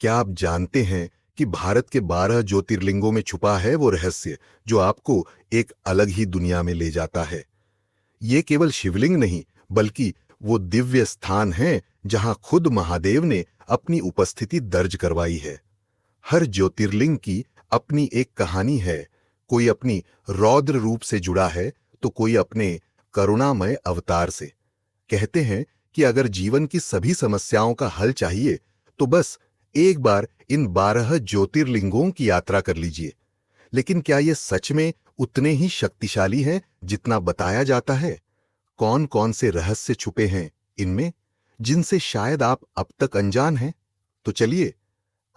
क्या आप जानते हैं कि भारत के 12 ज्योतिर्लिंगों में छुपा है वो रहस्य जो आपको एक अलग ही दुनिया में ले जाता है। ये केवल शिवलिंग नहीं, बल्कि वो दिव्य स्थान है जहां खुद महादेव ने अपनी उपस्थिति दर्ज करवाई है। हर ज्योतिर्लिंग की अपनी एक कहानी है। कोई अपनी रौद्र रूप से जुड़ा है, तो कोई अपने करुणामय अवतार से। कहते हैं कि अगर जीवन की सभी समस्याओं का हल चाहिए, तो बस एक बार इन 12 ज्योतिर्लिंगों की यात्रा कर लीजिए। लेकिन क्या ये सच में उतने ही शक्तिशाली हैं जितना बताया जाता है? कौन कौन से रहस्य छुपे हैं इनमें, जिनसे शायद आप अब तक अनजान हैं? तो चलिए,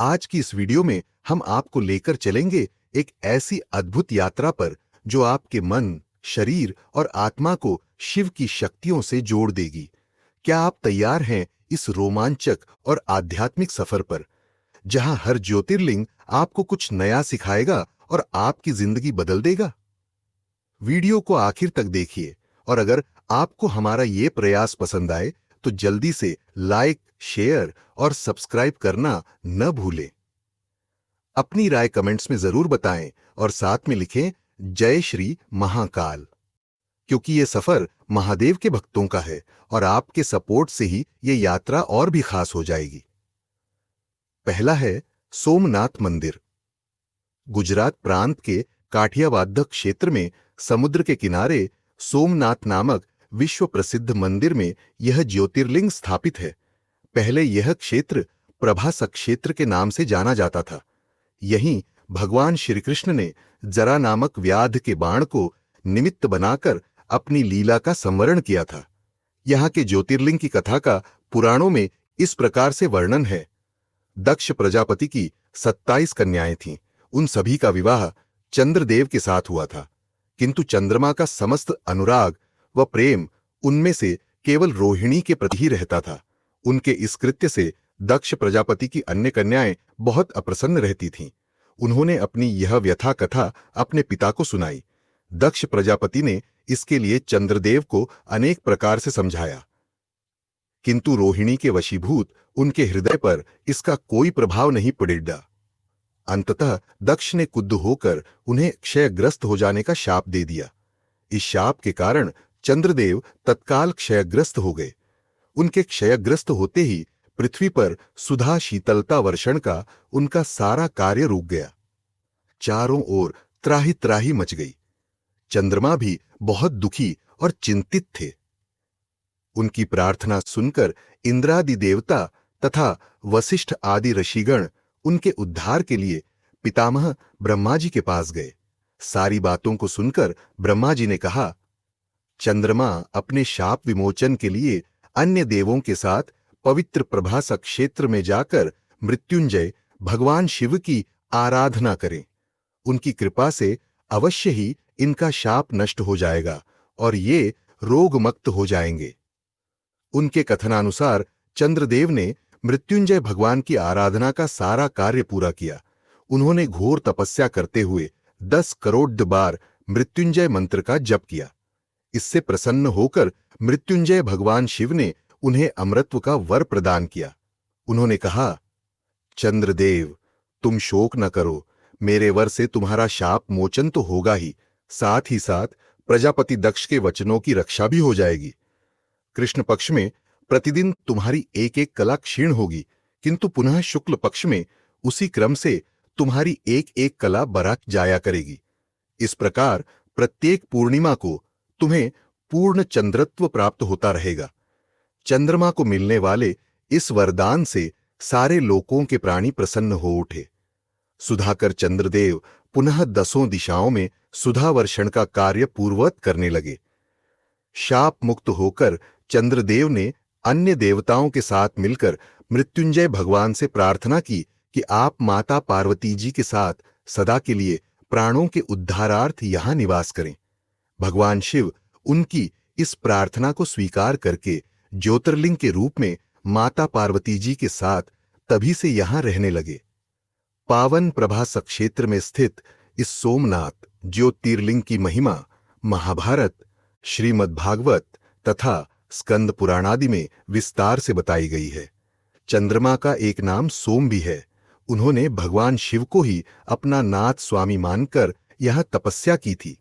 आज की इस वीडियो में हम आपको लेकर चलेंगे एक ऐसी अद्भुत यात्रा पर जो आपके मन, शरीर और आत्मा को शिव की शक्तियों से जोड़ देगी। क्या आप तैयार हैं इस रोमांचक और आध्यात्मिक सफर पर, जहां हर ज्योतिर्लिंग आपको कुछ नया सिखाएगा और आपकी जिंदगी बदल देगा? वीडियो को आखिर तक देखिए, और अगर आपको हमारा ये प्रयास पसंद आए तो जल्दी से लाइक, शेयर और सब्सक्राइब करना न भूलें। अपनी राय कमेंट्स में जरूर बताएं और साथ में लिखें जय श्री महाकाल, क्योंकि ये सफर महादेव के भक्तों का है और आपके सपोर्ट से ही ये यात्रा और भी खास हो जाएगी। पहला है सोमनाथ मंदिर। गुजरात प्रांत के काठियावाड़ क्षेत्र में समुद्र के किनारे सोमनाथ नामक विश्व प्रसिद्ध मंदिर में यह ज्योतिर्लिंग स्थापित है। पहले यह क्षेत्र प्रभास क्षेत्र के नाम से जाना जाता था। यहीं भगवान श्री कृष्ण ने जरा नामक व्याध के बाण को निमित्त बनाकर अपनी लीला का संवरण किया था। यहाँ के ज्योतिर्लिंग की कथा का पुराणों में इस प्रकार से वर्णन है। दक्ष प्रजापति की 27 कन्याएं थीं। उन सभी का विवाह चंद्रदेव के साथ हुआ था, किंतु चंद्रमा का समस्त अनुराग व प्रेम उनमें से केवल रोहिणी के प्रति ही रहता था। उनके इस कृत्य से दक्ष प्रजापति की अन्य कन्याएं बहुत अप्रसन्न रहती थीं। उन्होंने अपनी यह व्यथा कथा अपने पिता को सुनाई। दक्ष प्रजापति ने इसके लिए चंद्रदेव को अनेक प्रकार से समझाया, किंतु रोहिणी के वशीभूत उनके हृदय पर इसका कोई प्रभाव नहीं पड़ा। अंततः दक्ष ने क्रुद्ध होकर उन्हें क्षयग्रस्त हो जाने का शाप दे दिया। इस शाप के कारण चंद्रदेव तत्काल क्षयग्रस्त हो गए। उनके क्षयग्रस्त होते ही पृथ्वी पर सुधा शीतलता वर्षण का उनका सारा कार्य रुक गया। चारों ओर त्राहि त्राहि मच गई। चंद्रमा भी बहुत दुखी और चिंतित थे। उनकी प्रार्थना सुनकर इंद्रादि देवता तथा वशिष्ठ आदि ऋषिगण उनके उद्धार के लिए पितामह ब्रह्मा जी के पास गए। सारी बातों को सुनकर ब्रह्मा जी ने कहा, चंद्रमा अपने शाप विमोचन के लिए अन्य देवों के साथ पवित्र प्रभास क्षेत्र में जाकर मृत्युंजय भगवान शिव की आराधना करें। उनकी कृपा से अवश्य ही इनका शाप नष्ट हो जाएगा और ये रोगमुक्त हो जाएंगे। उनके कथनानुसार चंद्रदेव ने मृत्युंजय भगवान की आराधना का सारा कार्य पूरा किया। उन्होंने घोर तपस्या करते हुए 10 करोड़ बार मृत्युंजय मंत्र का जप किया। इससे प्रसन्न होकर मृत्युंजय भगवान शिव ने उन्हें अमरत्व का वर प्रदान किया। उन्होंने कहा, चंद्रदेव, तुम शोक न करो, मेरे वर से तुम्हारा शाप मोचन तो होगा ही साथ प्रजापति दक्ष के वचनों की रक्षा भी हो जाएगी। कृष्ण पक्ष में प्रतिदिन तुम्हारी एक एक कला क्षीण होगी, किंतु पुनः शुक्ल पक्ष में उसी क्रम से तुम्हारी एक एक कला बराक जाया करेगी। इस प्रकार प्रत्येक पूर्णिमा को तुम्हें पूर्ण चंद्रत्व प्राप्त होता रहेगा। चंद्रमा को मिलने वाले इस वरदान से सारे लोकों के प्राणी प्रसन्न हो उठे। सुधाकर चंद्रदेव पुनः 10 दिशाओं में सुधा वर्षण का कार्य पूर्ववत करने लगे। शाप मुक्त होकर चंद्रदेव ने अन्य देवताओं के साथ मिलकर मृत्युंजय भगवान से प्रार्थना की कि आप माता पार्वती जी के साथ सदा के लिए प्राणों के उद्धारार्थ यहां निवास करें। भगवान शिव उनकी इस प्रार्थना को स्वीकार करके ज्योतिर्लिंग के रूप में माता पार्वती जी के साथ तभी से यहां रहने लगे। पावन प्रभास क्षेत्र में स्थित इस सोमनाथ ज्योतिर्लिंग की महिमा महाभारत, श्रीमद् भागवत तथा स्कंद पुराण आदि में विस्तार से बताई गई है। चंद्रमा का एक नाम सोम भी है, उन्होंने भगवान शिव को ही अपना नाथ स्वामी मानकर यह तपस्या की थी।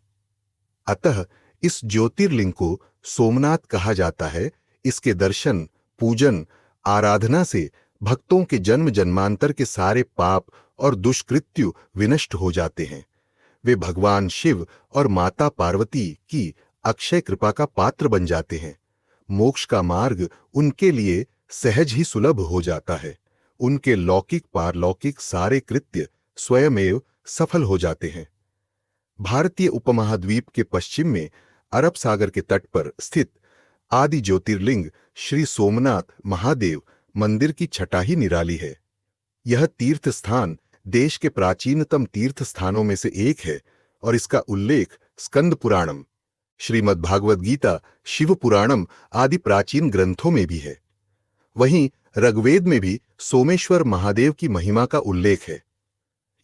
अतः इस ज्योतिर्लिंग को सोमनाथ कहा जाता है। इसके दर्शन, पूजन, आराधना से भक्तों के जन्म जन्मांतर के सारे पाप और दुष्कृत्य विनष्ट हो जाते हैं। वे भगवान शिव और माता पार्वती की अक्षय कृपा का पात्र बन जाते हैं। मोक्ष का मार्ग उनके लिए सहज ही सुलभ हो जाता है। उनके लौकिक पारलौकिक सारे कृत्य स्वयमेव सफल हो जाते हैं। भारतीय उपमहाद्वीप के पश्चिम में अरब सागर के तट पर स्थित आदि ज्योतिर्लिंग श्री सोमनाथ महादेव मंदिर की छटा ही निराली है। यह तीर्थ स्थान देश के प्राचीनतम तीर्थ स्थानों में से एक है और इसका उल्लेख स्कंद पुराणम, श्रीमद्भागवत गीता, शिव पुराणम आदि प्राचीन ग्रंथों में भी है। वहीं ऋग्वेद में भी सोमेश्वर महादेव की महिमा का उल्लेख है।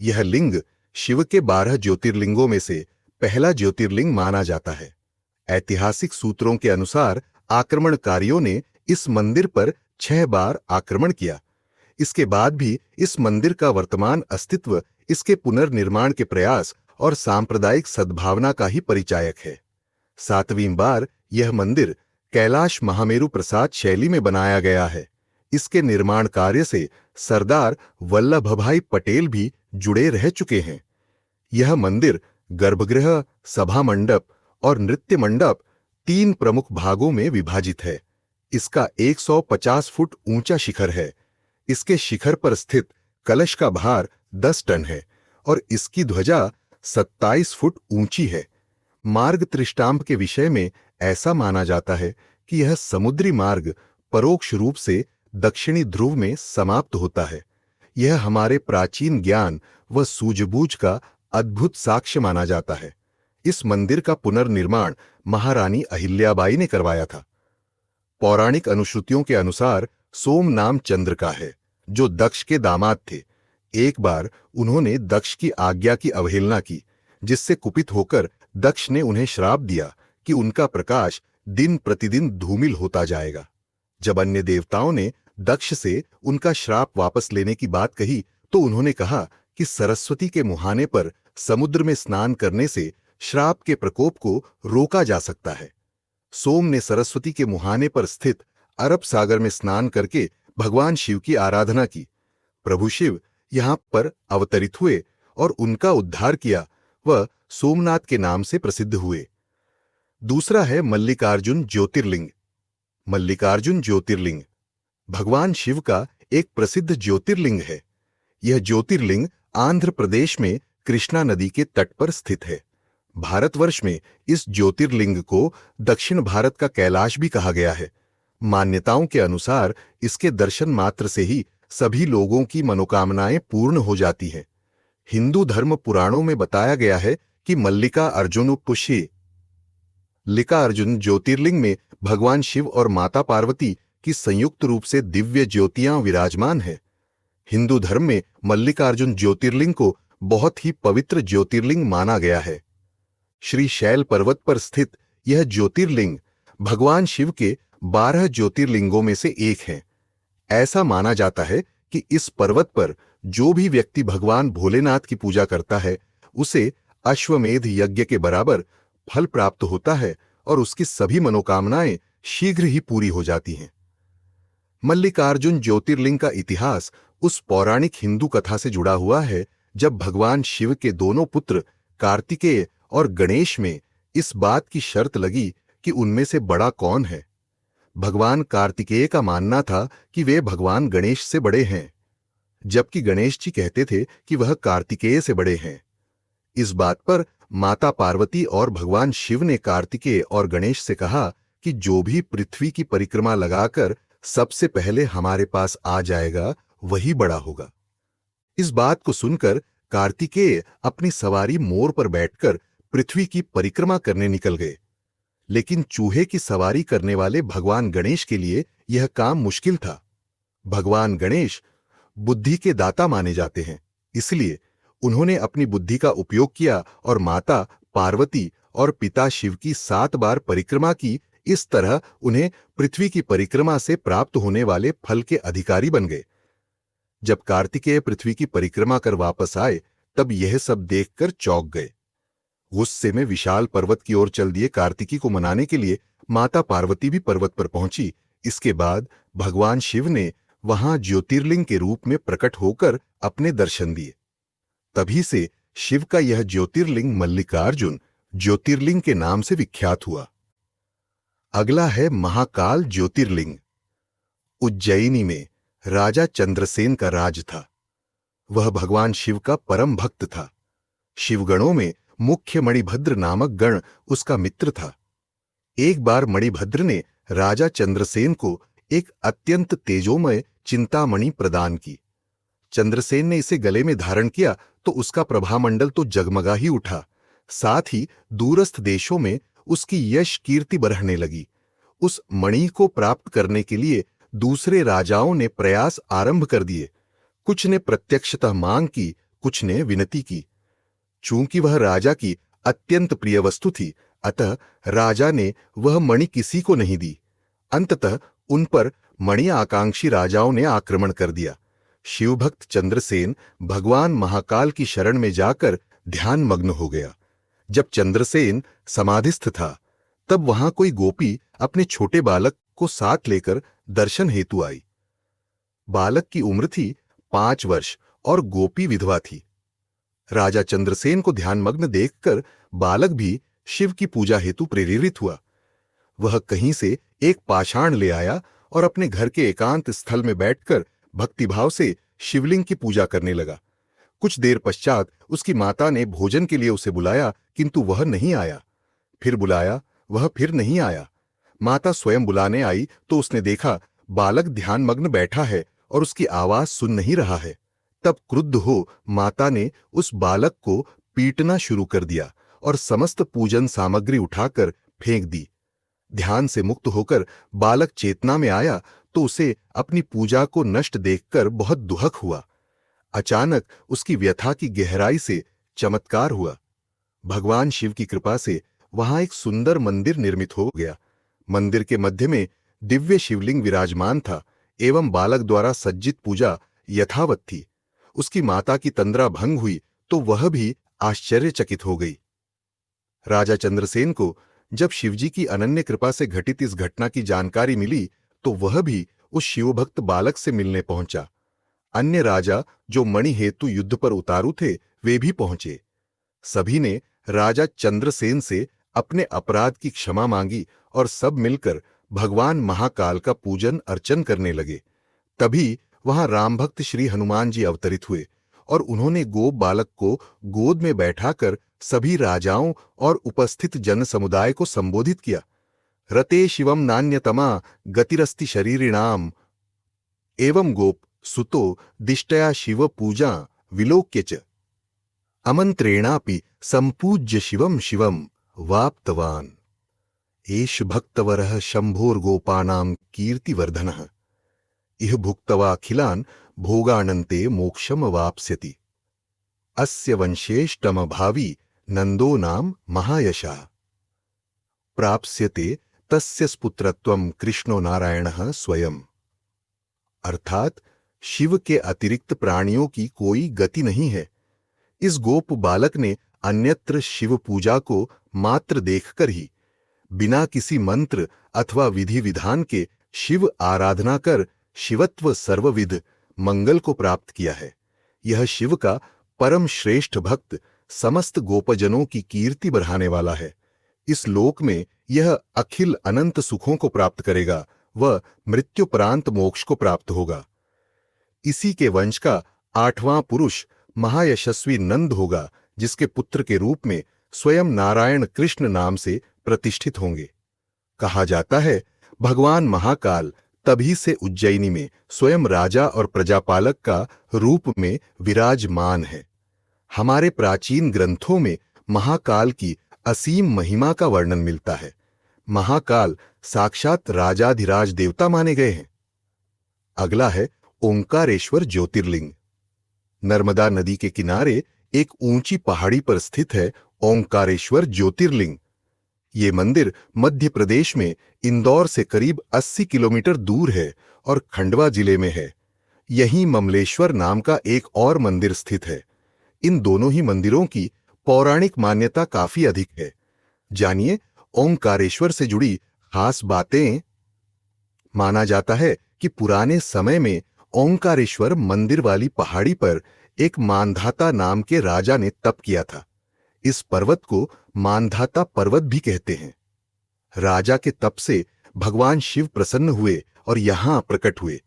यह लिंग शिव के 12 ज्योतिर्लिंगों में से पहला ज्योतिर्लिंग माना जाता है। ऐतिहासिक सूत्रों के अनुसार आक्रमणकारियों ने इस मंदिर पर 6 बार आक्रमण किया। इसके बाद भी इस मंदिर का वर्तमान अस्तित्व इसके पुनर्निर्माण के प्रयास और सांप्रदायिक सद्भावना का ही परिचायक है। 7वीं बार यह मंदिर कैलाश महामेरु प्रसाद शैली में बनाया गया है। इसके निर्माण कार्य से सरदार वल्लभभाई पटेल भी जुड़े रह चुके हैं। यह मंदिर गर्भगृह, सभा मंडप और नृत्य मंडप 3 प्रमुख भागों में विभाजित है। इसका 150 फुट ऊंचा शिखर है। इसके शिखर पर स्थित कलश का भार 10 टन है और इसकी ध्वजा 27 फुट ऊंची है। मार्ग त्रिष्टाम्भ के विषय में ऐसा माना जाता है कि यह समुद्री मार्ग परोक्ष रूप से दक्षिणी ध्रुव में समाप्त होता है। यह हमारे प्राचीन ज्ञान व सूझबूझ का अद्भुत साक्ष्य माना जाता है। इस मंदिर का पुनर्निर्माण महारानी अहिल्याबाई ने करवाया था। पौराणिक अनुश्रुतियों के अनुसार सोम नाम चंद्र का है, जो दक्ष के दामाद थे। एक बार उन्होंने दक्ष की आज्ञा की अवहेलना की, जिससे कुपित होकर दक्ष ने उन्हें श्राप दिया कि उनका प्रकाश दिन प्रतिदिन धूमिल होता जाएगा। जब अन्य देवताओं ने दक्ष से उनका श्राप वापस लेने की बात कही तो उन्होंने कहा कि सरस्वती के मुहाने पर समुद्र में स्नान करने से श्राप के प्रकोप को रोका जा सकता है। सोम ने सरस्वती के मुहाने पर स्थित अरब सागर में स्नान करके भगवान शिव की आराधना की। प्रभु शिव यहां पर अवतरित हुए और उनका उद्धार किया। वह सोमनाथ के नाम से प्रसिद्ध हुए। दूसरा है मल्लिकार्जुन ज्योतिर्लिंग। मल्लिकार्जुन ज्योतिर्लिंग भगवान शिव का एक प्रसिद्ध ज्योतिर्लिंग है। यह ज्योतिर्लिंग आंध्र प्रदेश में कृष्णा नदी के तट पर स्थित है। भारतवर्ष में इस ज्योतिर्लिंग को दक्षिण भारत का कैलाश भी कहा गया है। मान्यताओं के अनुसार इसके दर्शन मात्र से ही सभी लोगों की मनोकामनाएं पूर्ण हो जाती हैं। हिंदू धर्म पुराणों में बताया गया है कि मल्लिका अर्जुन पुष्य लिका अर्जुन ज्योतिर्लिंग में भगवान शिव और माता पार्वती की संयुक्त रूप से दिव्य ज्योतियां विराजमान है। हिंदू धर्म में मल्लिकार्जुन ज्योतिर्लिंग को बहुत ही पवित्र ज्योतिर्लिंग माना गया है। श्री शैल पर्वत पर स्थित यह ज्योतिर्लिंग भगवान शिव के 12 ज्योतिर्लिंगों में से एक है। ऐसा माना जाता है कि इस पर्वत पर जो भी व्यक्ति भगवान भोलेनाथ की पूजा करता है उसे अश्वमेध यज्ञ के बराबर फल प्राप्त होता है और उसकी सभी मनोकामनाएं शीघ्र ही पूरी हो जाती हैं। मल्लिकार्जुन ज्योतिर्लिंग का इतिहास उस पौराणिक हिंदू कथा से जुड़ा हुआ है जब भगवान शिव के दोनों पुत्र कार्तिकेय और गणेश में इस बात की शर्त लगी कि उनमें से बड़ा कौन है। भगवान कार्तिकेय का मानना था कि वे भगवान गणेश से बड़े हैं, जबकि गणेश जी कहते थे कि वह कार्तिकेय से बड़े हैं। इस बात पर माता पार्वती और भगवान शिव ने कार्तिकेय और गणेश से कहा कि जो भी पृथ्वी की परिक्रमा लगाकर सबसे पहले हमारे पास आ जाएगा वही बड़ा होगा। इस बात को सुनकर कार्तिकेय अपनी सवारी मोर पर बैठकर पृथ्वी की परिक्रमा करने निकल गए। लेकिन चूहे की सवारी करने वाले भगवान गणेश के लिए यह काम मुश्किल था। भगवान गणेश बुद्धि के दाता माने जाते हैं, इसलिए उन्होंने अपनी बुद्धि का उपयोग किया और माता पार्वती और पिता शिव की 7 बार परिक्रमा की। इस तरह उन्हें पृथ्वी की परिक्रमा से प्राप्त होने वाले फल के अधिकारी बन गए। जब कार्तिकेय पृथ्वी की परिक्रमा कर वापस आए तब यह सब देखकर चौंक गए। गुस्से में विशाल पर्वत की ओर चल दिए कार्तिकी को मनाने के लिए माता पार्वती भी पर्वत पर पहुंची। इसके बाद भगवान शिव ने वहां ज्योतिर्लिंग के रूप में प्रकट होकर अपने दर्शन दिए। तभी से शिव का यह ज्योतिर्लिंग मल्लिकार्जुन ज्योतिर्लिंग के नाम से विख्यात हुआ। अगला है महाकाल ज्योतिर्लिंग। उज्जैनी में राजा चंद्रसेन का राज था। वह भगवान शिव का परम भक्त था। शिवगणों में मुख्य मणिभद्र नामक गण उसका मित्र था। एक बार मणिभद्र ने राजा चंद्रसेन को एक अत्यंत तेजोमय चिंतामणि प्रदान की। चंद्रसेन ने इसे गले में धारण किया तो उसका प्रभामंडल तो जगमगा ही उठा, साथ ही दूरस्थ देशों में उसकी यश कीर्ति बढ़ने लगी। उस मणि को प्राप्त करने के लिए दूसरे राजाओं ने प्रयास आरंभ कर दिए। कुछ ने प्रत्यक्षतः मांग की, कुछ ने विनती की। चूंकि वह राजा की अत्यंत प्रिय वस्तु थी, अतः राजा ने वह मणि किसी को नहीं दी। अंततः उन पर मणि आकांक्षी राजाओं ने आक्रमण कर दिया। शिवभक्त चंद्रसेन भगवान महाकाल की शरण में जाकर ध्यान मग्न हो गया। जब चंद्रसेन समाधिस्थ था तब वहां कोई गोपी अपने छोटे बालक को साथ लेकर दर्शन हेतु आई। बालक की उम्र थी 5 वर्ष और गोपी विधवा थी। राजा चंद्रसेन को ध्यानमग्न देखकर बालक भी शिव की पूजा हेतु प्रेरित हुआ। वह कहीं से एक पाषाण ले आया और अपने घर के एकांत स्थल में बैठकर भक्तिभाव से शिवलिंग की पूजा करने लगा। कुछ देर पश्चात उसकी माता ने भोजन के लिए उसे बुलाया, किंतु वह नहीं आया। फिर बुलाया, वह फिर नहीं आया। माता स्वयं बुलाने आई तो उसने देखा बालक ध्यानमग्न बैठा है और उसकी आवाज सुन नहीं रहा है। तब क्रुद्ध हो माता ने उस बालक को पीटना शुरू कर दिया और समस्त पूजन सामग्री उठाकर फेंक दी। ध्यान से मुक्त होकर बालक चेतना में आया तो उसे अपनी पूजा को नष्ट देखकर बहुत दुहक हुआ। अचानक उसकी व्यथा की गहराई से चमत्कार हुआ। भगवान शिव की कृपा से वहां एक सुंदर मंदिर निर्मित हो गया। मंदिर के मध्य में दिव्य शिवलिंग विराजमान था एवं बालक द्वारा सज्जित पूजा यथावत थी। उसकी माता की तंद्रा भंग हुई तो वह भी आश्चर्यचकित हो गई। राजा चंद्रसेन को जब शिवजी की अनन्य कृपा से घटित इस घटना की जानकारी मिली तो वह भी उस शिवभक्त बालक से मिलने पहुंचा। अन्य राजा जो मणि हेतु युद्ध पर उतारू थे वे भी पहुंचे। सभी ने राजा चंद्रसेन से अपने अपराध की क्षमा मांगी और सब मिलकर भगवान महाकाल का पूजन अर्चन करने लगे। तभी वहां राम भक्त श्री हनुमान जी अवतरित हुए और उन्होंने गोप बालक को गोद में बैठाकर सभी राजाओं और उपस्थित जन समुदाय को संबोधित किया। रते शिवम नान्यतमा गतिरस्ति शरीरिणाम एवं गोप सुतो दिष्टया शिव पूजा विलोक्य च अमंत्रेणापि संपूज्य शिवम शिवम वाप्तवान एष भक्तवरः शंभोर्गोपानां कीर्तिवर्धनः इह भुक्त्वाखिलान् भोगानन्ते मोक्षम वाप्स्यति अस्य वंशेष्टम भावी नंदो नाम महायशः प्राप्स्यते तस्य पुत्रत्वं कृष्णो नारायणः स्वयं। अर्थात शिव के अतिरिक्त प्राणियों की कोई गति नहीं है। इस गोप बालक ने अन्यत्र शिव पूजा को मात्र देखकर ही बिना किसी मंत्र अथवा विधि विधान के शिव आराधना कर शिवत्व सर्वविध मंगल को प्राप्त किया है। यह शिव का परम श्रेष्ठ भक्त समस्त गोपजनों की कीर्ति बढ़ाने वाला है। इस लोक में यह अखिल अनंत सुखों को प्राप्त करेगा, वह मृत्युपरांत मोक्ष को प्राप्त होगा। इसी के वंश का 8वां पुरुष महायशस्वी नंद होगा, जिसके पुत्र के रूप में स्वयं नारायण कृष्ण नाम से प्रतिष्ठित होंगे। कहा जाता है भगवान महाकाल तभी से उज्जैनी में स्वयं राजा और प्रजापालक का रूप में विराजमान है। हमारे प्राचीन ग्रंथों में महाकाल की असीम महिमा का वर्णन मिलता है। महाकाल साक्षात राजाधिराज देवता माने गए हैं। अगला है ओंकारेश्वर ज्योतिर्लिंग। नर्मदा नदी के किनारे एक ऊंची पहाड़ी पर स्थित है ओंकारेश्वर ज्योतिर्लिंग। ये मंदिर मध्य प्रदेश में इंदौर से करीब 80 किलोमीटर दूर है और खंडवा जिले में है। यहीं ममलेश्वर नाम का एक और मंदिर स्थित है। इन दोनों ही मंदिरों की पौराणिक मान्यता काफी अधिक है। जानिए ओंकारेश्वर से जुड़ी खास बातें। माना जाता है कि पुराने समय में ओंकारेश्वर मंदिर वाली पहाड़ी पर एक मानधाता नाम के राजा ने तप किया था। इस पर्वत को मानधाता पर्वत भी कहते हैं। राजा के तप से भगवान शिव प्रसन्न हुए और यहां प्रकट हुए।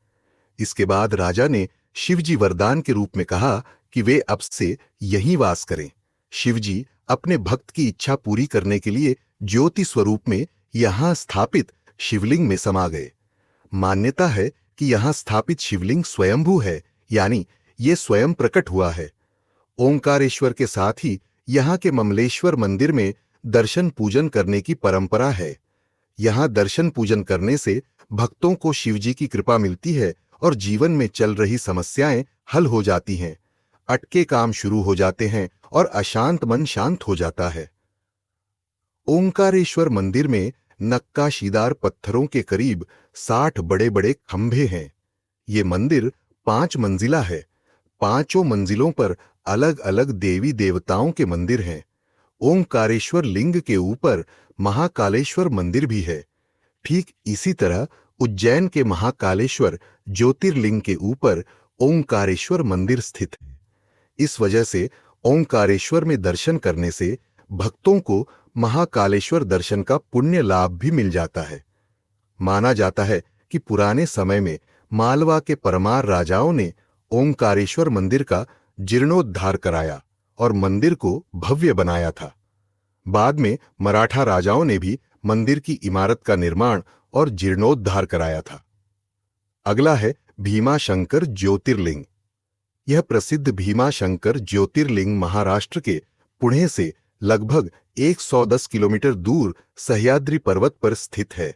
इसके बाद राजा ने शिवजी वरदान के रूप में कहा कि वे अब से यहीं वास करें। शिवजी अपने भक्त की इच्छा पूरी करने के लिए ज्योति स्वरूप में यहां स्थापित शिवलिंग में समा गए। मान्यता है कि यहां स्थापित शिवलिंग स्वयंभू है, यानी ये स्वयं प्रकट हुआ है। ओंकारेश्वर के साथ ही यहां के ममलेश्वर मंदिर में दर्शन पूजन करने की परंपरा है। यहां दर्शन पूजन करने से भक्तों को शिवजी की कृपा मिलती है और जीवन में चल रही समस्याएं हल हो जाती हैं, अटके काम शुरू हो जाते हैं और अशांत मन शांत हो जाता है। ओंकारेश्वर मंदिर में नक्काशीदार पत्थरों के करीब 60 बड़े बड़े खंभे हैं। ये मंदिर 5 मंजिला है। पांचों मंजिलों पर अलग अलग देवी देवताओं के मंदिर हैं। ओंकारेश्वर लिंग के ऊपर महाकालेश्वर मंदिर भी है। ठीक इसी तरह उज्जैन के महाकालेश्वर ज्योतिर्लिंग के ऊपर ओंकारेश्वर मंदिर स्थित है। इस वजह से ओंकारेश्वर में दर्शन करने से भक्तों को महाकालेश्वर दर्शन का पुण्य लाभ भी मिल जाता है। माना जाता है कि पुराने समय में मालवा के परमार राजाओं ने ओंकारेश्वर मंदिर का जीर्णोद्धार कराया और मंदिर को भव्य बनाया था। बाद में मराठा राजाओं ने भी मंदिर की इमारत का निर्माण और जीर्णोद्धार कराया था। अगला है भीमाशंकर ज्योतिर्लिंग। यह प्रसिद्ध भीमाशंकर ज्योतिर्लिंग महाराष्ट्र के पुणे से लगभग 110 किलोमीटर दूर सह्याद्री पर्वत पर स्थित है।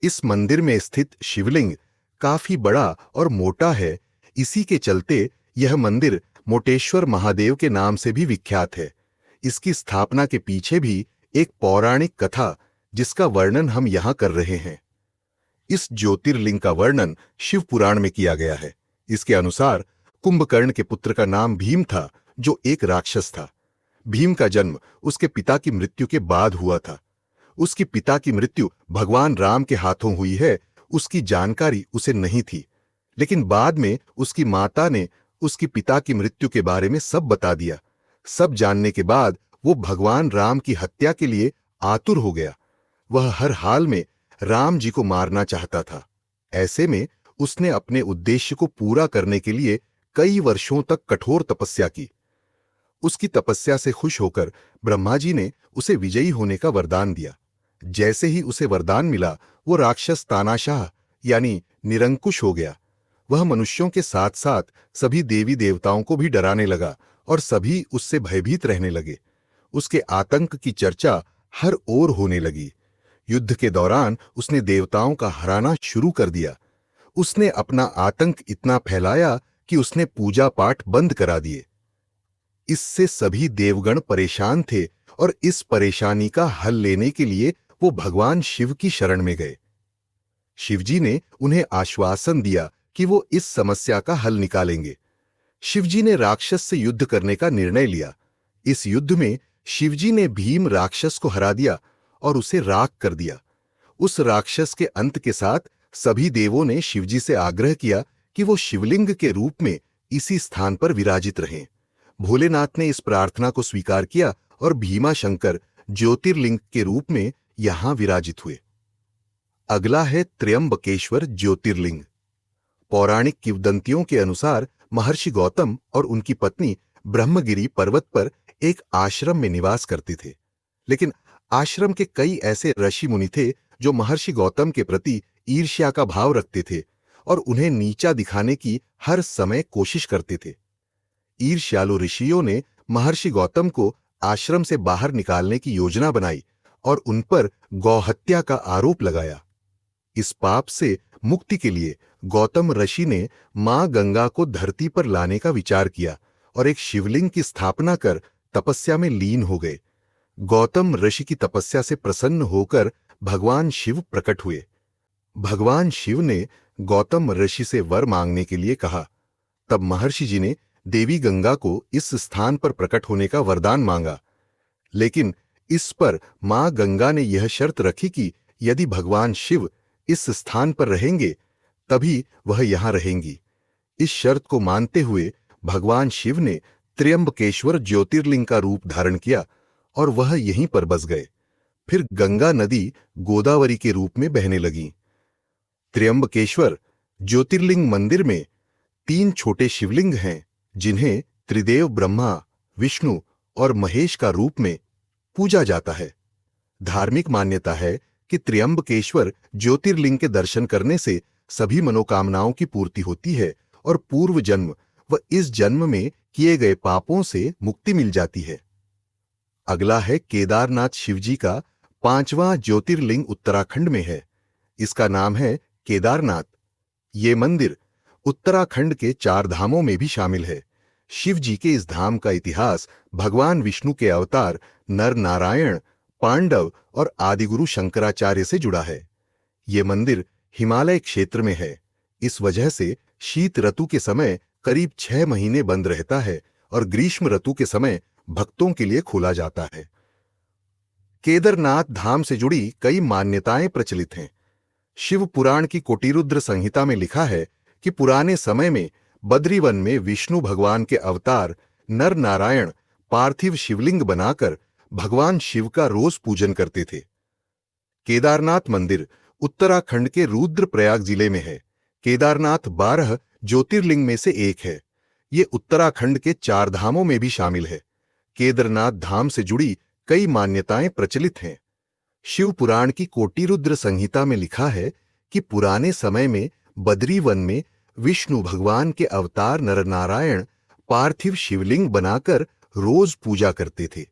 इस मंदिर में स्थित शिवलिंग काफी बड़ा और मोटा है। इसी के चलते यह मंदिर मोटेश्वर महादेव के नाम से भी विख्यात है। इसकी स्थापना के पीछे भी एक पौराणिक कथा जिसका वर्णन हम यहां कर रहे हैं। इस ज्योतिर्लिंग का वर्णन शिव पुराण में किया गया है। इसके अनुसार कुंभकर्ण के पुत्र का नाम भीम था, जो एक राक्षस था। भीम का जन्म उसके पिता की मृत्यु के बाद हुआ था। उसके पिता की मृत्यु भगवान राम के हाथों हुई है, उसकी जानकारी उसे नहीं थी। लेकिन बाद में उसकी माता ने उसकी पिता की मृत्यु के बारे में सब बता दिया। सब जानने के बाद वो भगवान राम की हत्या के लिए आतुर हो गया। वह हर हाल में राम जी को मारना चाहता था। ऐसे में उसने अपने उद्देश्य को पूरा करने के लिए कई वर्षों तक कठोर तपस्या की। उसकी तपस्या से खुश होकर ब्रह्मा जी ने उसे विजयी होने का वरदान दिया। जैसे ही उसे वरदान मिला, वो राक्षस तानाशाह यानी निरंकुश हो गया। वह मनुष्यों के साथ साथ सभी देवी देवताओं को भी डराने लगा और सभी उससे भयभीत रहने लगे। उसके आतंक की चर्चा हर ओर होने लगी। युद्ध के दौरान उसने देवताओं का हराना शुरू कर दिया। उसने अपना आतंक इतना फैलाया कि उसने पूजा पाठ बंद करा दिए। इससे सभी देवगण परेशान थे और इस परेशानी का हल लेने के लिए वो भगवान शिव की शरण में गए। शिवजी ने उन्हें आश्वासन दिया कि वो इस समस्या का हल निकालेंगे। शिवजी ने राक्षस से युद्ध करने का निर्णय लिया। इस युद्ध में शिवजी ने भीम राक्षस को हरा दिया और उसे राख कर दिया। उस राक्षस के अंत के साथ सभी देवों ने शिवजी से आग्रह किया कि वो शिवलिंग के रूप में इसी स्थान पर विराजित रहें। भोलेनाथ ने इस प्रार्थना को स्वीकार किया और भीमाशंकर ज्योतिर्लिंग के रूप में यहां विराजित हुए। अगला है त्र्यंबकेश्वर ज्योतिर्लिंग। पौराणिक किंवदंतियों के अनुसार महर्षि गौतम और उनकी पत्नी ब्रह्मगिरी पर्वत पर एक आश्रम में निवास करते थे। लेकिन आश्रम के कई ऐसे ऋषि मुनि थे जो महर्षि गौतम के प्रति ईर्ष्या का भाव रखते थे और उन्हें नीचा दिखाने की हर समय कोशिश करते थे। ईर्ष्यालु ऋषियों ने महर्षि गौतम को आश्रम से बाहर निकालने की योजना बनाई और उन पर गौहत्या का आरोप लगाया। इस पाप से मुक्ति के लिए गौतम ऋषि ने मां गंगा को धरती पर लाने का विचार किया और एक शिवलिंग की स्थापना कर तपस्या में लीन हो गए। गौतम ऋषि की तपस्या से प्रसन्न होकर भगवान शिव प्रकट हुए। भगवान शिव ने गौतम ऋषि से वर मांगने के लिए कहा तब महर्षि जी ने देवी गंगा को इस स्थान पर प्रकट होने का वरदान मांगा, लेकिन इस पर मां गंगा ने यह शर्त रखी कि यदि भगवान शिव इस स्थान पर रहेंगे तभी वह यहां रहेंगी। इस शर्त को मानते हुए भगवान शिव ने त्र्यंबकेश्वर ज्योतिर्लिंग का रूप धारण किया और वह यहीं पर बस गए। फिर गंगा नदी गोदावरी के रूप में बहने लगी। त्र्यंबकेश्वर ज्योतिर्लिंग मंदिर में 3 छोटे शिवलिंग हैं, जिन्हें त्रिदेव ब्रह्मा, विष्णु और महेश का रूप में पूजा जाता है। धार्मिक मान्यता है कि त्र्यंबकेश्वर ज्योतिर्लिंग के दर्शन करने से सभी मनोकामनाओं की पूर्ति होती है और पूर्व जन्म व इस जन्म में किए गए पापों से मुक्ति मिल जाती है। अगला है केदारनाथ। शिवजी का 5वां ज्योतिर्लिंग उत्तराखंड में है। इसका नाम है केदारनाथ। ये मंदिर उत्तराखंड के 4 धामों में भी शामिल है। शिव जी के इस धाम का इतिहास भगवान विष्णु के अवतार नर नारायण, पांडव और आदिगुरु शंकराचार्य से जुड़ा है। ये मंदिर हिमालय क्षेत्र में है। इस वजह से शीत ऋतु के समय करीब 6 महीने बंद रहता है और ग्रीष्म ऋतु के समय भक्तों के लिए खोला जाता है। केदारनाथ धाम से जुड़ी कई मान्यताएं प्रचलित हैं। शिव पुराण की कोटिरुद्र संहिता में लिखा है कि पुराने समय में बद्रीवन में विष्णु भगवान के अवतार नर नारायण पार्थिव शिवलिंग बनाकर भगवान शिव का रोज पूजन करते थे। केदारनाथ मंदिर उत्तराखंड के रुद्रप्रयाग जिले में है। केदारनाथ 12 ज्योतिर्लिंग में से एक है। ये उत्तराखंड के 4 धामों में भी शामिल है। केदारनाथ धाम से जुड़ी कई मान्यताएं प्रचलित हैं। शिव पुराण की कोटिरुद्र संहिता में लिखा है कि पुराने समय में बद्रीवन में विष्णु भगवान के अवतार नरनारायण पार्थिव शिवलिंग बनाकर रोज पूजा करते थे।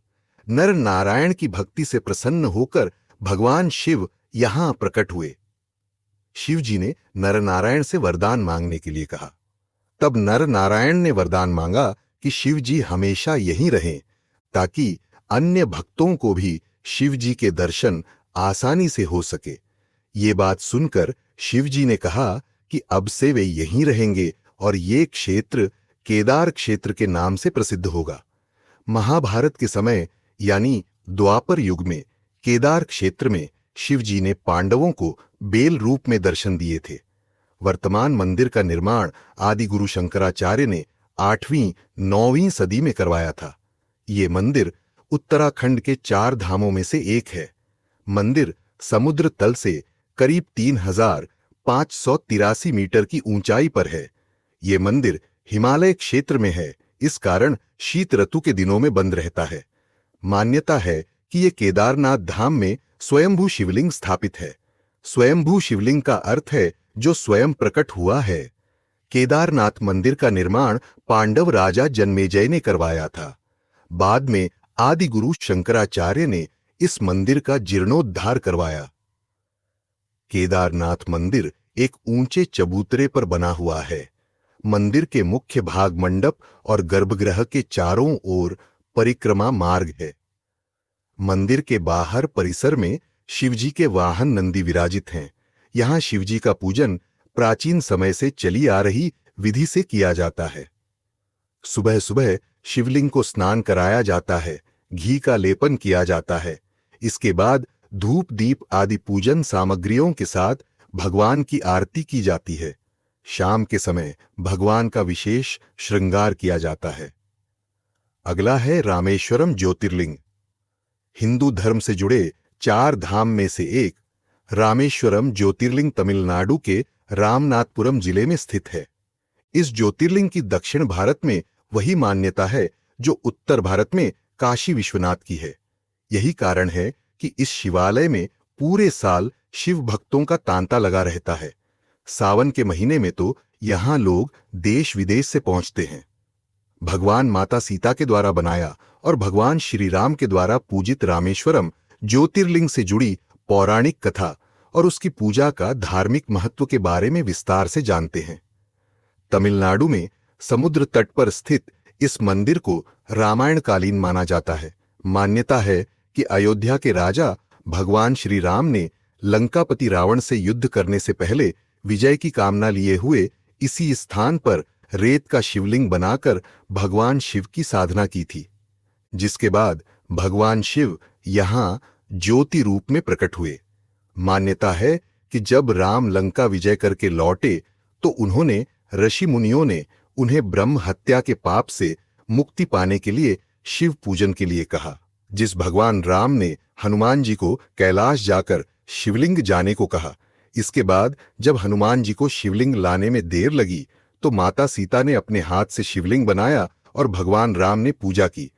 नर नारायण की भक्ति से प्रसन्न होकर भगवान शिव यहां प्रकट हुए। शिव जी ने नर नारायण से वरदान मांगने के लिए कहा। तब नर नारायण ने वरदान मांगा कि शिव जी हमेशा यहीं रहें, ताकि अन्य भक्तों को भी शिव जी के दर्शन आसानी से हो सके। ये बात सुनकर शिव जी ने कहा कि अब से वे यहीं रहेंगे और ये क्षेत्र केदार क्षेत्र के नाम से प्रसिद्ध होगा। महाभारत के समय यानी द्वापर युग में केदार क्षेत्र में शिव जी ने पांडवों को बेल रूप में दर्शन दिए थे। वर्तमान मंदिर का निर्माण आदि गुरु शंकराचार्य ने 8वीं-9वीं सदी में करवाया था। ये मंदिर उत्तराखंड के 4 धामों में से एक है। मंदिर समुद्र तल से करीब 3583 मीटर की ऊंचाई पर है। ये मंदिर हिमालय क्षेत्र में है, इस कारण शीत ऋतु के दिनों में बंद रहता है। मान्यता है कि ये केदारनाथ धाम में स्वयंभू शिवलिंग स्थापित है। स्वयंभू शिवलिंग का अर्थ है जो स्वयं प्रकट हुआ है। केदारनाथ मंदिर का निर्माण पांडव राजा जन्मेजय ने करवाया था। बाद में आदि गुरु शंकराचार्य ने इस मंदिर का जीर्णोद्धार करवाया। केदारनाथ मंदिर एक ऊंचे चबूतरे पर बना हुआ है। मंदिर के मुख्य भाग मंडप और गर्भगृह के चारों ओर परिक्रमा मार्ग है। मंदिर के बाहर परिसर में शिवजी के वाहन नंदी विराजित हैं। यहां शिवजी का पूजन प्राचीन समय से चली आ रही विधि से किया जाता है। सुबह सुबह शिवलिंग को स्नान कराया जाता है, घी का लेपन किया जाता है। इसके बाद धूप दीप आदि पूजन सामग्रियों के साथ भगवान की आरती की जाती है। शाम के समय भगवान का विशेष श्रृंगार किया जाता है। अगला है रामेश्वरम ज्योतिर्लिंग। हिंदू धर्म से जुड़े 4 धाम में से एक रामेश्वरम ज्योतिर्लिंग तमिलनाडु के रामनाथपुरम जिले में स्थित है। इस ज्योतिर्लिंग की दक्षिण भारत में वही मान्यता है जो उत्तर भारत में काशी विश्वनाथ की है। यही कारण है कि इस शिवालय में पूरे साल शिव भक्तों का तांता लगा रहता है। सावन के महीने में तो यहां लोग देश विदेश से पहुंचते हैं। भगवान माता सीता के द्वारा बनाया और भगवान श्री राम के द्वारा पूजित रामेश्वरम ज्योतिर्लिंग से जुड़ी पौराणिक कथा और उसकी पूजा का धार्मिक महत्व के बारे में विस्तार से जानते हैं। तमिलनाडु में समुद्र तट पर स्थित इस मंदिर को रामायणकालीन माना जाता है। मान्यता है कि अयोध्या के राजा भगवान श्री राम ने लंकापति रावण से युद्ध करने से पहले विजय की कामना लिए हुए इसी स्थान पर रेत का शिवलिंग बनाकर भगवान शिव की साधना की थी, जिसके बाद भगवान शिव यहां ज्योति रूप में प्रकट हुए। मान्यता है कि जब राम लंका विजय करके लौटे तो उन्होंने ऋषि मुनियों ने उन्हें ब्रह्म हत्या के पाप से मुक्ति पाने के लिए शिव पूजन के लिए कहा। जिस भगवान राम ने हनुमान जी को कैलाश जाकर शिवलिंग जाने को कहा, इसके बाद जब हनुमान जी को शिवलिंग लाने में देर लगी तो माता सीता ने अपने हाथ से शिवलिंग बनाया और भगवान राम ने पूजा की।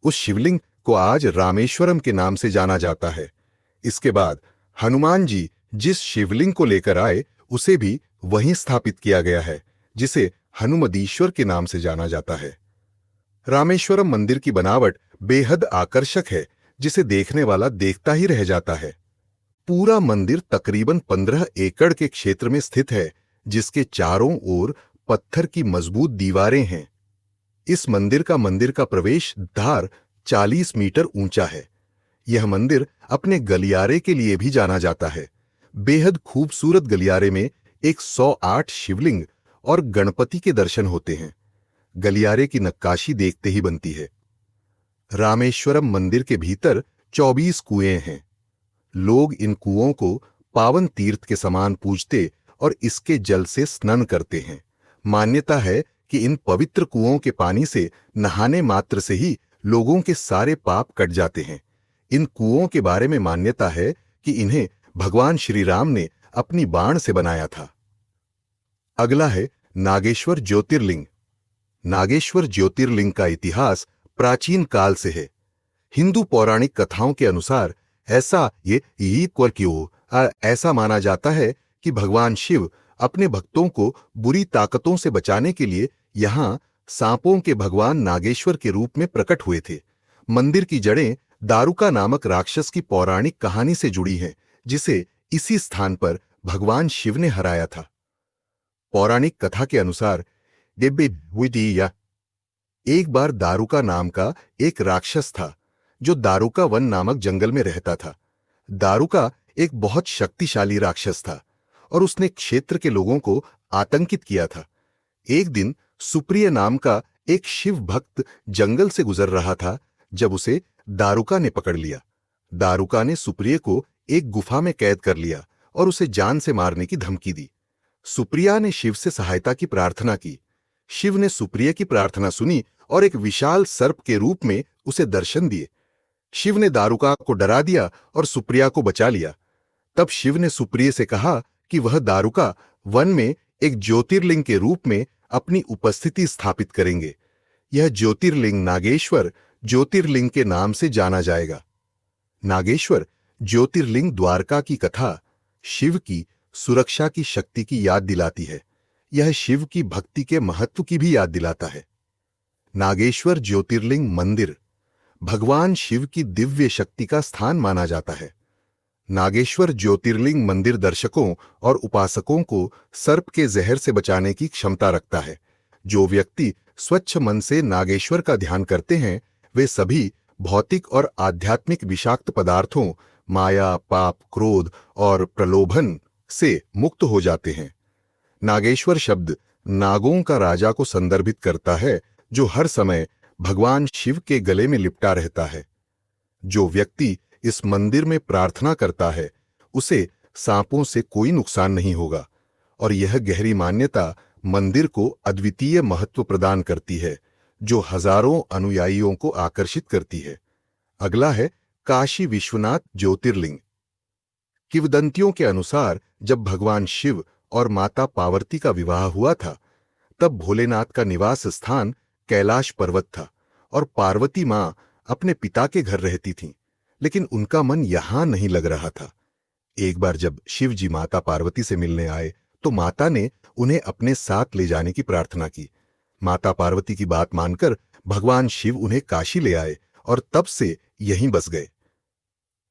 उस शिवलिंग को आज रामेश्वरम के नाम से जाना जाता है। इसके बाद हनुमान जी जिस शिवलिंग को लेकर आए उसे भी वहीं स्थापित किया गया है, जिसे हनुमदीश्वर के नाम से जाना जाता है। रामेश्वरम मंदिर की बनावट बेहद आकर्षक है, जिसे देखने वाला देखता ही रह जाता है। पूरा मंदिर तकरीबन 15 एकड़ के क्षेत्र में स्थित है, जिसके चारों ओर पत्थर की मजबूत दीवारें हैं। इस मंदिर का प्रवेश द्वार 40 मीटर ऊंचा है। यह मंदिर अपने गलियारे के लिए भी जाना जाता है। बेहद खूबसूरत गलियारे में 108 शिवलिंग और गणपति के दर्शन होते हैं। गलियारे की नक्काशी देखते ही बनती है। रामेश्वरम मंदिर के भीतर 24 कुएं हैं। लोग इन कुओं को पावन तीर्थ के समान पूजते और इसके जल से स्नान करते हैं। मान्यता है कि इन पवित्र कुओं के पानी से नहाने मात्र से ही लोगों के सारे पाप कट जाते हैं। इन कुओं के बारे में मान्यता है कि इन्हें भगवान श्री राम ने अपनी बाण से बनाया था। अगला है नागेश्वर ज्योतिर्लिंग। नागेश्वर ज्योतिर्लिंग का इतिहास प्राचीन काल से है। हिंदू पौराणिक कथाओं के अनुसार ऐसा माना जाता है कि भगवान शिव अपने भक्तों को बुरी ताकतों से बचाने के लिए यहां सांपों के भगवान नागेश्वर के रूप में प्रकट हुए थे। मंदिर की जड़ें दारुका नामक राक्षस की पौराणिक कहानी से जुड़ी हैं, जिसे इसी स्थान पर भगवान शिव ने हराया था। पौराणिक कथा के अनुसार एक बार दारुका नाम का एक राक्षस था, जो दारुका वन नामक जंगल में रहता था। दारुका एक बहुत शक्तिशाली राक्षस था और उसने क्षेत्र के लोगों को आतंकित किया था। एक दिन सुप्रिय नाम का एक शिव भक्त जंगल से गुजर रहा था, जब उसे दारुका ने पकड़ लिया। दारुका ने सुप्रिय को एक गुफा में कैद कर लिया और उसे जान से मारने की धमकी दी। सुप्रिया ने शिव से सहायता की प्रार्थना की। शिव ने सुप्रिय की प्रार्थना सुनी और एक विशाल सर्प के रूप में उसे दर्शन दिए। शिव ने दारुका को डरा दिया और सुप्रिया को बचा लिया। तब शिव ने सुप्रिय से कहा कि वह दारुका वन में एक ज्योतिर्लिंग के रूप में अपनी उपस्थिति स्थापित करेंगे। यह ज्योतिर्लिंग नागेश्वर ज्योतिर्लिंग के नाम से जाना जाएगा। नागेश्वर ज्योतिर्लिंग द्वारका की कथा शिव की सुरक्षा की शक्ति की याद दिलाती है। यह शिव की भक्ति के महत्व की भी याद दिलाता है। नागेश्वर ज्योतिर्लिंग मंदिर भगवान शिव की दिव्य शक्ति का स्थान माना जाता है। नागेश्वर ज्योतिर्लिंग मंदिर दर्शकों और उपासकों को सर्प के जहर से बचाने की क्षमता रखता है। जो व्यक्ति स्वच्छ मन से नागेश्वर का ध्यान करते हैं, वे सभी भौतिक और आध्यात्मिक विषाक्त पदार्थों, माया, पाप, क्रोध और प्रलोभन से मुक्त हो जाते हैं। नागेश्वर शब्द नागों का राजा को संदर्भित करता है, जो हर समय भगवान शिव के गले में लिपटा रहता है। जो व्यक्ति इस मंदिर में प्रार्थना करता है, उसे सांपों से कोई नुकसान नहीं होगा और यह गहरी मान्यता मंदिर को अद्वितीय महत्व प्रदान करती है, जो हजारों अनुयायियों को आकर्षित करती है। अगला है काशी विश्वनाथ ज्योतिर्लिंग। किंवदंतियों के अनुसार जब भगवान शिव और माता पार्वती का विवाह हुआ था, तब भोलेनाथ का निवास स्थान कैलाश पर्वत था और पार्वती मां अपने पिता के घर रहती थीं, लेकिन उनका मन यहां नहीं लग रहा था। एक बार जब शिव जी माता पार्वती से मिलने आए तो माता ने उन्हें अपने साथ ले जाने की प्रार्थना की। माता पार्वती की बात मानकर भगवान शिव उन्हें काशी ले आए और तब से यहीं बस गए।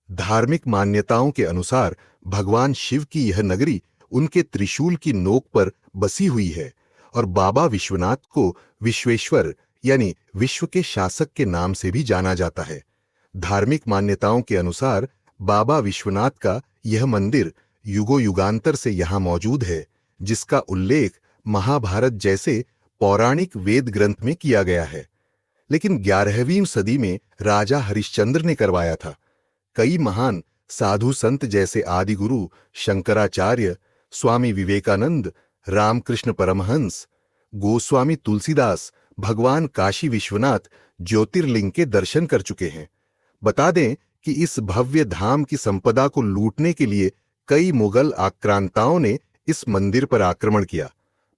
धार्मिक मान्यताओं के अनुसार भगवान शिव की यह नगरी उनके त्रिशूल की नोक पर बसी हुई है और बाबा विश्वनाथ को विश्वेश्वर यानी विश्व के शासक के नाम से भी जाना जाता है। धार्मिक मान्यताओं के अनुसार बाबा विश्वनाथ का यह मंदिर युगों युगांतर से यहां मौजूद है, जिसका उल्लेख महाभारत जैसे पौराणिक वेद ग्रंथ में किया गया है, लेकिन 11वीं सदी में राजा हरिश्चंद्र ने करवाया था। कई महान साधु संत जैसे आदिगुरु शंकराचार्य, स्वामी विवेकानंद, रामकृष्ण परमहंस, गोस्वामी तुलसीदास भगवान काशी विश्वनाथ ज्योतिर्लिंग के दर्शन कर चुके हैं। बता दें कि इस भव्य धाम की संपदा को लूटने के लिए कई मुगल आक्रांताओं ने इस मंदिर पर आक्रमण किया।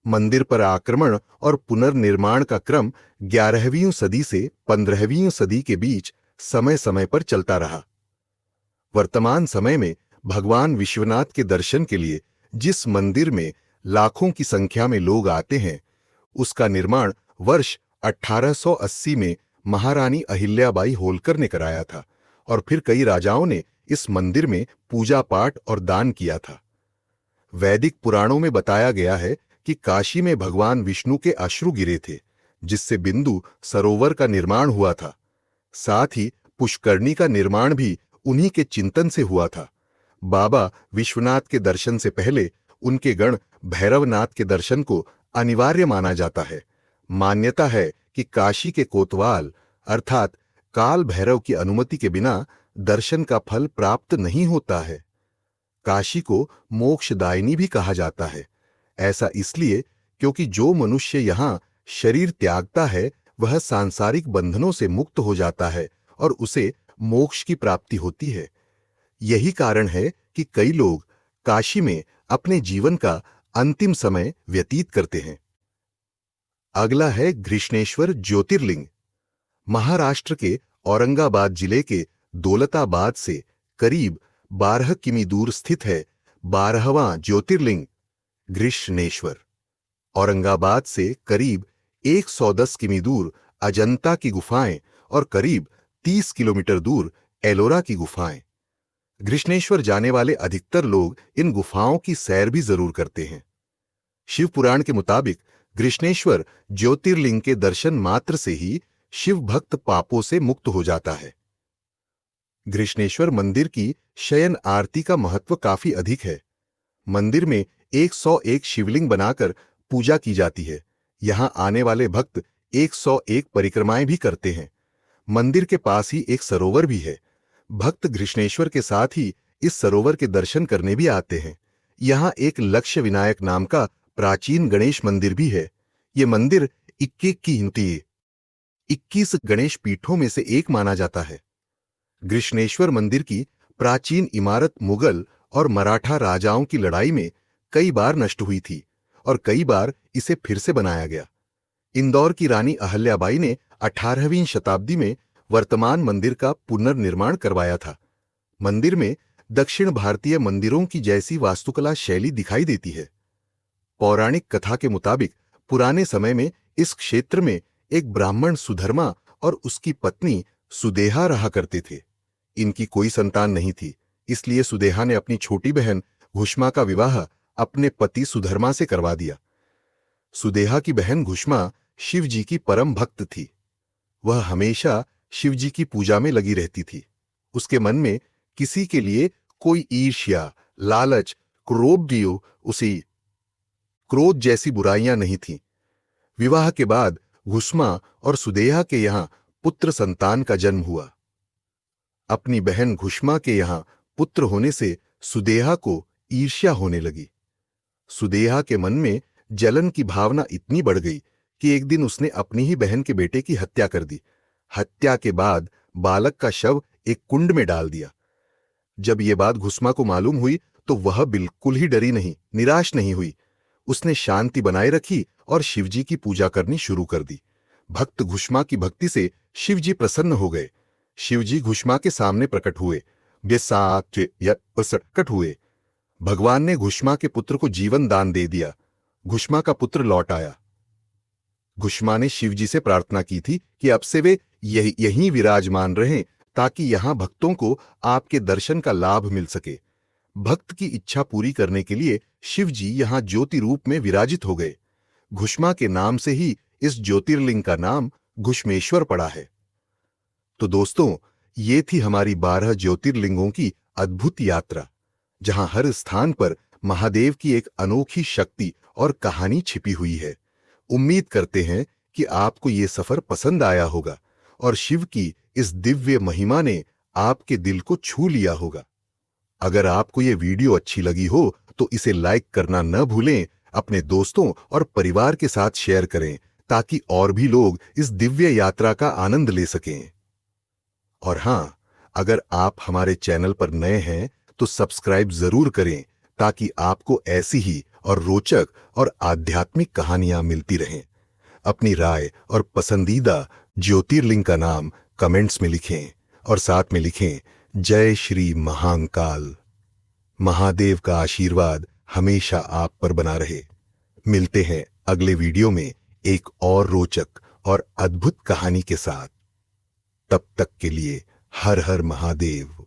मंदिर पर आक्रमण और पुनर्निर्माण का क्रम 11वीं सदी से 15वीं सदी के बीच समय समय पर चलता रहा। वर्तमान समय में भगवान विश्वनाथ के दर्शन के लिए जिस मंदिर में लाखों की संख्या में लोग आते हैं, उसका निर्माण वर्ष 1880 में महारानी अहिल्याबाई होलकर ने कराया था और फिर कई राजाओं ने इस मंदिर में पूजा पाठ और दान किया था। वैदिक पुराणों में बताया गया है कि काशी में भगवान विष्णु के अश्रु गिरे थे, जिससे बिंदु सरोवर का निर्माण हुआ था। साथ ही पुष्करणी का निर्माण भी उन्हीं के चिंतन से हुआ था। बाबा विश्वनाथ के दर्शन से पहले उनके गण भैरवनाथ के दर्शन को अनिवार्य माना जाता है। मान्यता है कि काशी के कोतवाल अर्थात काल भैरव की अनुमति के बिना दर्शन का फल प्राप्त नहीं होता है। काशी को मोक्षदायिनी भी कहा जाता है। ऐसा इसलिए क्योंकि जो मनुष्य यहाँ शरीर त्यागता है वह सांसारिक बंधनों से मुक्त हो जाता है और उसे मोक्ष की प्राप्ति होती है। यही कारण है कि कई लोग काशी में अपने जीवन का अंतिम समय व्यतीत करते हैं। अगला है घृष्णेश्वर ज्योतिर्लिंग। महाराष्ट्र के औरंगाबाद जिले के दौलताबाद से करीब 12 किमी दूर स्थित है 12वां ज्योतिर्लिंग घृष्णेश्वर। औरंगाबाद से करीब 110 किमी दूर अजंता की गुफाएं और करीब 30 किलोमीटर दूर एलोरा की गुफाएं। घृष्णेश्वर जाने वाले अधिकतर लोग इन गुफाओं की सैर भी जरूर करते हैं। शिव पुराण के मुताबिक घृष्णेश्वर ज्योतिर्लिंग के दर्शन मात्र से ही शिव भक्त पापों से मुक्त हो जाता है। घृष्णेश्वर मंदिर की शयन आरती का महत्व काफी अधिक है। मंदिर में 101 शिवलिंग बनाकर पूजा की जाती है। यहां आने वाले भक्त 101 परिक्रमाएं भी करते हैं। मंदिर के पास ही एक सरोवर भी है। भक्त घृष्णेश्वर के साथ ही इस सरोवर के दर्शन करने भी आते हैं। यहां एक लक्ष्य विनायक नाम का प्राचीन गणेश मंदिर भी है। ये मंदिर 21 गणेश पीठों में से एक माना जाता है। घृष्णेश्वर मंदिर की प्राचीन इमारत मुगल और मराठा राजाओं की लड़ाई में कई बार नष्ट हुई थी और कई बार इसे फिर से बनाया गया। इंदौर की रानी अहल्याबाई ने 18वीं शताब्दी में वर्तमान मंदिर का पुनर्निर्माण करवाया था। मंदिर में दक्षिण भारतीय मंदिरों की जैसी वास्तुकला शैली दिखाई देती है। पौराणिक कथा के मुताबिक पुराने समय में इस क्षेत्र में एक ब्राह्मण सुधर्मा और उसकी पत्नी सुदेहा रहा करते थे। इनकी कोई संतान नहीं थी, इसलिए सुदेहा ने अपनी छोटी बहन घुष्मा का विवाह अपने पति सुधर्मा से करवा दिया। सुदेहा की बहन घुष्मा शिव जी की परम भक्त थी। वह हमेशा शिव जी की पूजा में लगी रहती थी। उसके मन में किसी के लिए कोई ईर्ष्या, लालच, क्रोध जैसी बुराइयां नहीं थीं। विवाह के बाद घुष्मा और सुदेहा के यहां पुत्र संतान का जन्म हुआ। अपनी बहन घुष्मा के यहां पुत्र होने से सुदेहा को ईर्ष्या होने लगी। सुदेहा के मन में जलन की भावना इतनी बढ़ गई कि एक दिन उसने अपनी ही बहन के बेटे की हत्या कर दी। हत्या के बाद बालक का शव एक कुंड में डाल दिया। जब ये बात घुष्मा को मालूम हुई तो वह बिल्कुल ही डरी नहीं, निराश नहीं हुई। उसने शांति बनाए रखी और शिवजी की पूजा करनी शुरू कर दी। भक्त घुष्मा की भक्ति से शिवजी प्रसन्न हो गए। शिवजी घुष्मा के सामने प्रकट हुए। प्रकट हुए। भगवान ने घुष्मा के पुत्र को जीवन दान दे दिया। घुष्मा का पुत्र लौट आया। घुष्मा ने शिवजी से प्रार्थना की थी कि अब से वे यहीं विराजमान रहें ताकि यहां भक्तों को आपके दर्शन का लाभ मिल सके। भक्त की इच्छा पूरी करने के लिए शिवजी यहां ज्योति रूप में विराजित हो गए। घुष्मा के नाम से ही इस ज्योतिर्लिंग का नाम घुष्मेश्वर पड़ा है। तो दोस्तों, ये थी हमारी 12 ज्योतिर्लिंगों की अद्भुत यात्रा, जहां हर स्थान पर महादेव की एक अनोखी शक्ति और कहानी छिपी हुई है। उम्मीद करते हैं कि आपको ये सफर पसंद आया होगा और शिव की इस दिव्य महिमा ने आपके दिल को छू लिया होगा। अगर आपको ये वीडियो अच्छी लगी हो तो इसे लाइक करना न भूलें, अपने दोस्तों और परिवार के साथ शेयर करें ताकि और भी लोग इस दिव्य यात्रा का आनंद ले सकें। और हां, अगर आप हमारे चैनल पर नए हैं तो सब्सक्राइब जरूर करें ताकि आपको ऐसी ही और रोचक और आध्यात्मिक कहानियां मिलती रहें। अपनी राय और पसंदीदा ज्योतिर्लिंग का नाम कमेंट्स में लिखें और साथ में लिखें, जय श्री महाकाल। महादेव का आशीर्वाद हमेशा आप पर बना रहे। मिलते हैं अगले वीडियो में एक और रोचक और अद्भुत कहानी के साथ। तब तक के लिए हर हर महादेव।